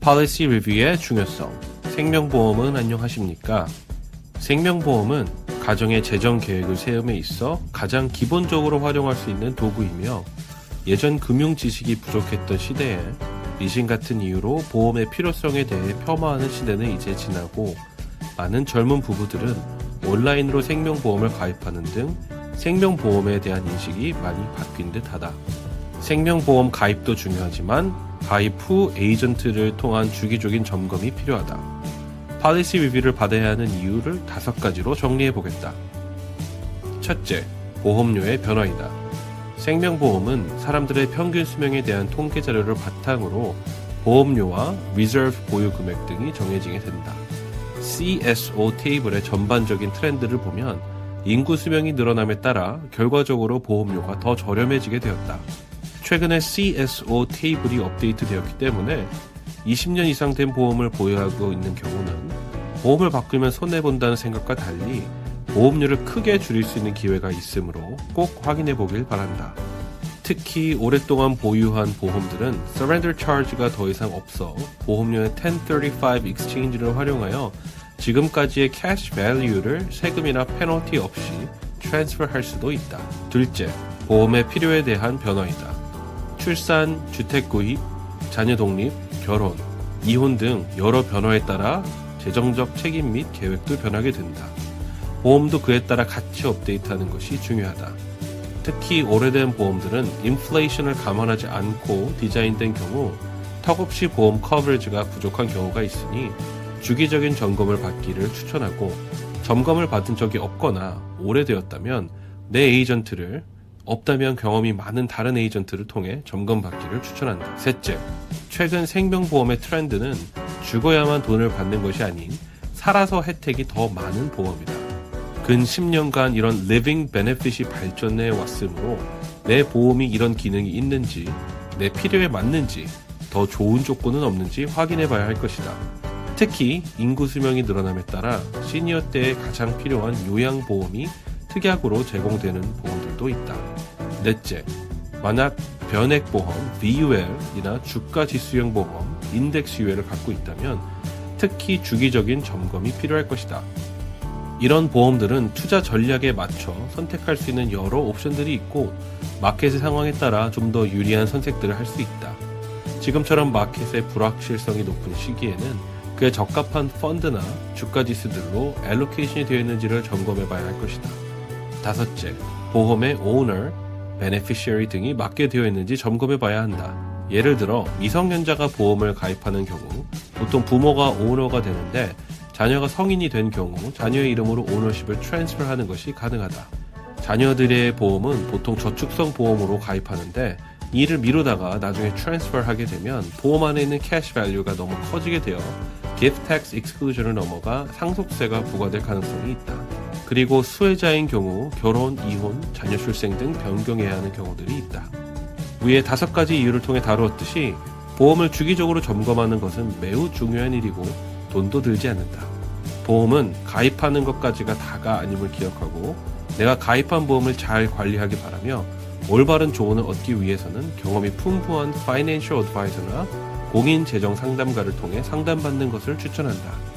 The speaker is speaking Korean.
Policy Review의 중요성. 생명보험은 안녕하십니까? 생명보험은 가정의 재정 계획을 세움에 있어 가장 기본적으로 활용할 수 있는 도구이며 예전 금융 지식이 부족했던 시대에 미신 같은 이유로 보험의 필요성에 대해 폄하하는 시대는 이제 지나고 많은 젊은 부부들은 온라인으로 생명보험을 가입하는 등 생명보험에 대한 인식이 많이 바뀐 듯하다. 생명보험 가입도 중요하지만 가입 후 에이전트를 통한 주기적인 점검이 필요하다. 팔리시 리뷰를 받아야 하는 이유를 5가지로 정리해보겠다. 첫째, 보험료의 변화이다. 생명보험은 사람들의 평균 수명에 대한 통계 자료를 바탕으로 보험료와 리저브 보유 금액 등이 정해지게 된다. CSO 테이블의 전반적인 트렌드를 보면 인구 수명이 늘어남에 따라 결과적으로 보험료가 더 저렴해지게 되었다. 최근에 CSO 테이블이 업데이트되었기 때문에 20년 이상 된 보험을 보유하고 있는 경우는 보험을 바꾸면 손해본다는 생각과 달리 보험료를 크게 줄일 수 있는 기회가 있으므로 꼭 확인해 보길 바란다. 특히 오랫동안 보유한 보험들은 Surrender Charge가 더 이상 없어 보험료의 1035 Exchange를 활용하여 지금까지의 캐시 밸류를 세금이나 페널티 없이 트랜스퍼할 수도 있다. 둘째, 보험의 필요에 대한 변화이다. 출산, 주택 구입, 자녀 독립, 결혼, 이혼 등 여러 변화에 따라 재정적 책임 및 계획도 변하게 된다. 보험도 그에 따라 같이 업데이트하는 것이 중요하다. 특히 오래된 보험들은 인플레이션을 감안하지 않고 디자인된 경우 턱없이 보험 커버리지가 부족한 경우가 있으니 주기적인 점검을 받기를 추천하고 점검을 받은 적이 없거나 오래되었다면 내 에이전트를 없다면 경험이 많은 다른 에이전트를 통해 점검받기를 추천한다. 셋째, 최근 생명보험의 트렌드는 죽어야만 돈을 받는 것이 아닌 살아서 혜택이 더 많은 보험이다. 근 10년간 이런 living benefit이 발전해 왔으므로 내 보험이 이런 기능이 있는지, 내 필요에 맞는지, 더 좋은 조건은 없는지 확인해 봐야 할 것이다. 특히 인구 수명이 늘어남에 따라 시니어 때에 가장 필요한 요양보험이 특약으로 제공되는 보험들도 있다. 넷째, 만약 변액보험, VUL이나 주가지수형 보험, 인덱스 UL을 갖고 있다면 특히 주기적인 점검이 필요할 것이다. 이런 보험들은 투자 전략에 맞춰 선택할 수 있는 여러 옵션들이 있고 마켓의 상황에 따라 좀 더 유리한 선택들을 할 수 있다. 지금처럼 마켓의 불확실성이 높은 시기에는 그에 적합한 펀드나 주가지수들로 알로케이션이 되어 있는지를 점검해 봐야 할 것이다. 다섯째, 보험의 오너, 베네피셔리 등이 맞게 되어 있는지 점검해 봐야 한다. 예를 들어 미성년자가 보험을 가입하는 경우 보통 부모가 오너가 되는데 자녀가 성인이 된 경우 자녀의 이름으로 오너십을 트랜스퍼하는 것이 가능하다. 자녀들의 보험은 보통 저축성 보험으로 가입하는데 이를 미루다가 나중에 트랜스퍼하게 되면 보험 안에 있는 캐시 밸류가 너무 커지게 되어 gift tax exclusion을 넘어가 상속세가 부과될 가능성이 있다. 그리고 수혜자인 경우 결혼, 이혼, 자녀 출생 등 변경해야 하는 경우들이 있다. 위에 5가지 이유를 통해 다루었듯이 보험을 주기적으로 점검하는 것은 매우 중요한 일이고 돈도 들지 않는다. 보험은 가입하는 것까지가 다가 아님을 기억하고 내가 가입한 보험을 잘 관리하기 바라며 올바른 조언을 얻기 위해서는 경험이 풍부한 파이낸셜 어드바이저나 공인 재정 상담가를 통해 상담받는 것을 추천한다.